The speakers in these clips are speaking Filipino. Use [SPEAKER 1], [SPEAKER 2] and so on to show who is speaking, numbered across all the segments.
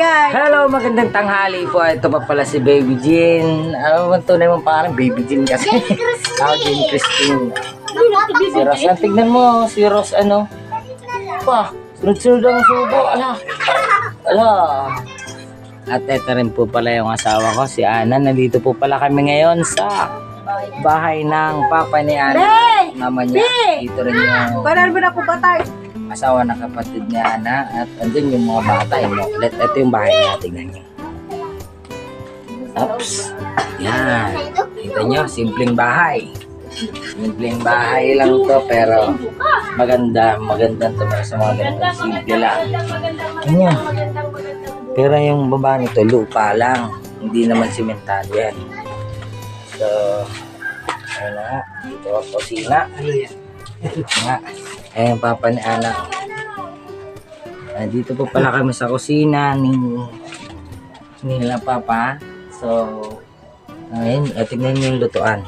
[SPEAKER 1] guys.
[SPEAKER 2] Hello, magandang tanghali po. Ito pa pala si Baby Jean. Ano man tunay mong pangalan? Baby Jean kasi. Jean Christine. Si Ross, tignan mo. Si Ross, ano? Pa, sunod-sunod ang subo. Ala. At ito rin po pala yung asawa ko, si Ana. Nandito po pala kami ngayon sa bahay ng papa ni Ana. Naman niya. Dito rin yung
[SPEAKER 1] Paral mo na ko batay.
[SPEAKER 2] asawa ng kapatid ni Ana. At andun yung mga bata. Ito yung bahay niya. Tignan niyo. Oops. Yan. Kita nyo, simpleng bahay. Simpleng bahay lang to, pero maganda to para sa mga ganito. Simple lang. Ganyan. Pero yung baba nito, lupa lang. Hindi naman simentado yan. So, ayun na nga. Dito ang kusina. Nga. Ayun, papa ni Ana. Dito po pala kami sa kusina nila papa. So, ayun, tingnan nyo yung lutuan.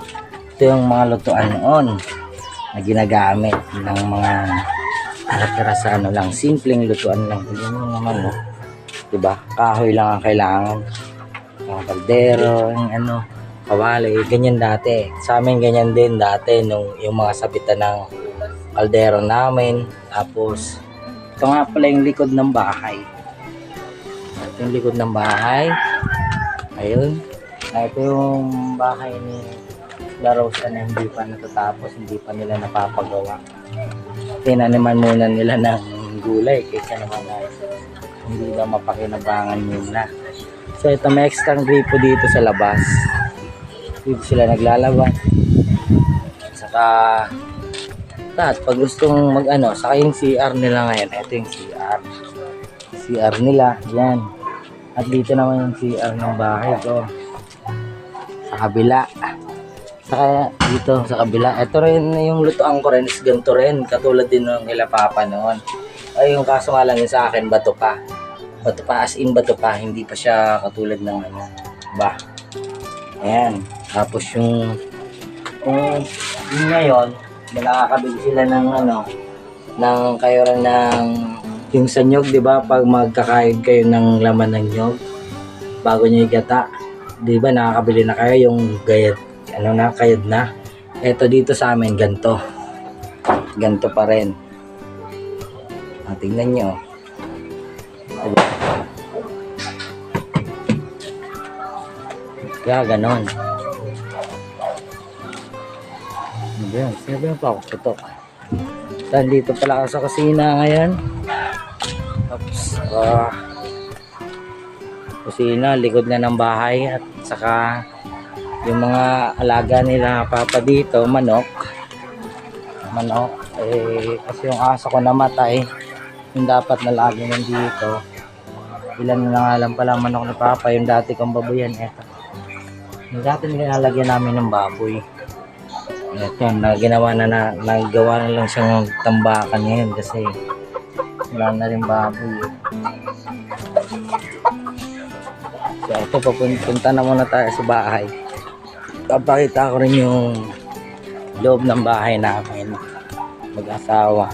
[SPEAKER 2] Ito yung mga lutuan noon na ginagamit ng mga nakatira sa ano lang. Simpleng lutuan lang. Tingnan nyo naman, no? Diba? Kahoy lang ang kailangan. Mga kaldero, yung ano, kawali. Ganyan dati. Sa amin ganyan din dati nung yung mga sabitan ng kaldero namin. Tapos, ito nga pala yung likod ng bahay. Ito yung likod ng bahay. Ayun. Ito yung bahay ni La Rosa na hindi pa natatapos, hindi pa nila napapagawa. Tinaniman muna nila ng gulay kaysa naman na hindi daw mapakinabangan muna. So ito may extra gripo dito sa labas. Dito sila naglalaba. Saka at pag gustong mag ano, saka yung CR nila ngayon. Ito yung CR. CR nila, yan. At dito naman yung CR ng bahay ko. Sa kabila. Saka dito sa kabila. Ito rin yung lutoan ko rin is ganito rin. Katulad din ng nila papa noon. Ay yung kaso nga lang yung sa akin bato pa. Bato pa as in bato pa. Hindi pa siya katulad ng ano. Ba. Ayan. Tapos yung ngayon nakakabili sila ng ano ng kayo rin ng yung sa nyog, di ba? Pag magkakain kayo ng laman ng nyog bago nyo igata, di ba nakakabili na kayo yung gayat, ano na, kayad na. Eto dito sa amin, ganto pa rin. Tingnan nyo. Diba? Kaya ganon. Ayan, sinabi pa ako putok. Dito pala ako sa kusina ngayon. Oops. Kusina, likod na ng bahay. At saka yung mga alaga nila papa dito, manok. Kasi yung aso ko namatay, yung dapat na lagi nandito. Ilan na nga lang pala manok ni papa, yung dati kong baboyan. Eto. Yung dati nilalagyan namin ng baboy. Ito, nagawa na lang siyang tambakan ngayon kasi wala na rin baboy. So ito, papunta na muna tayo sa bahay. Papakita ko rin yung loob ng bahay namin mag-asawa.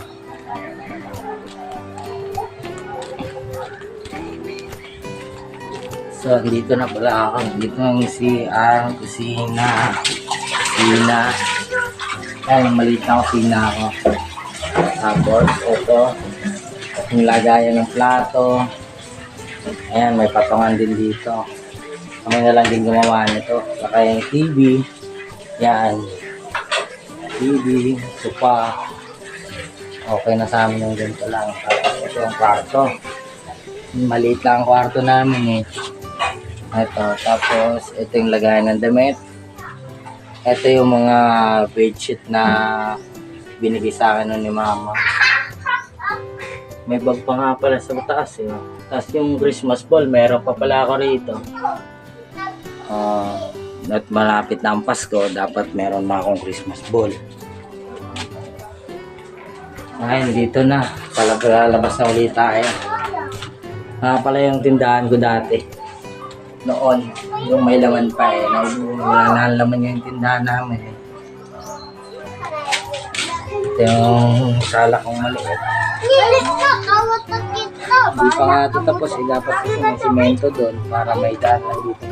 [SPEAKER 2] So dito na pala ako. Dito ang CR, kusina. Ayan, maliit na kusina ako. Tapos, ito, yung lagayan ng plato. Ayan, may patungan din dito. Kami na lang din gumawa nito. Saka yung TV. Yan. TV, sofa. Okay na sa amin yung ganito lang. Tapos, ito yung kwarto. Maliit lang ang kwarto namin eh. Ito, tapos, ito yung lagayan ng damit. Ito yung mga bedsheet na binigay sa akin ni mama. May bag pa nga pala sa taas eh. Tapos yung Christmas ball, meron pa pala ako rito. At malapit na ang Pasko, dapat meron na akong Christmas ball. Ngayon, dito na. Lalabas na ulit tayo. Pala yung tindahan ko dati. Noon, yung may laman pa eh. Wala na laman yung tindahan namin eh. Ito yung sala kong maliit. Hindi pa nga ito tapos, dapat kasi ng simento doon para may datan dito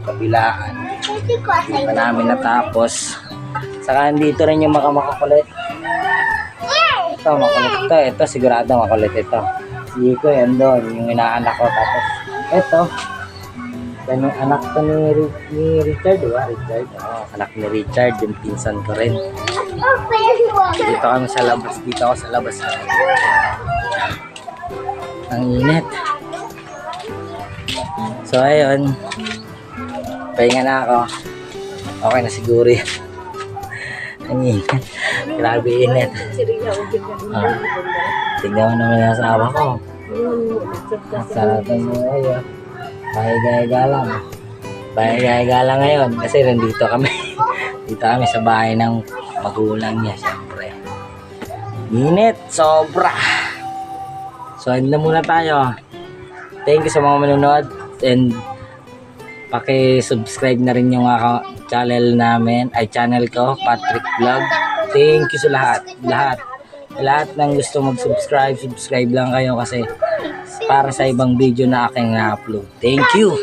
[SPEAKER 2] kabilaan. Hindi pa namin natapos. Saka dito rin yung makamakukulit. Ito, makulit ito. Ito, sigurado makulit ito. Sige ko, yan doon. Yung inaanak ko. Tapos, ito. Yan yung anak ko ni Richard, diba? Richard. Oh, anak ni Richard. Yung pinsan ko rin. Dito kami sa labas. Dito ako sa labas. Ang init. So, ayun. Pahinga na ako. Okay na siguro yan. Ang init. Grabe init. Tignan mo naman yung asawa ko. Ang sarap ng buhay. Bahay-gaya lang. Bahay-gaya lang ngayon. Kasi nandito kami. Dito kami sa bahay ng magulang niya. Siyempre. Init. Sobra. So, hindi na muna tayo. Thank you sa mga manonood. And paki-subscribe na rin yung channel namin, ay channel ko, Patrick Vlog. Thank you sa lahat ng gusto mag-subscribe, subscribe lang kayo kasi para sa ibang video na aking na-upload. Thank you!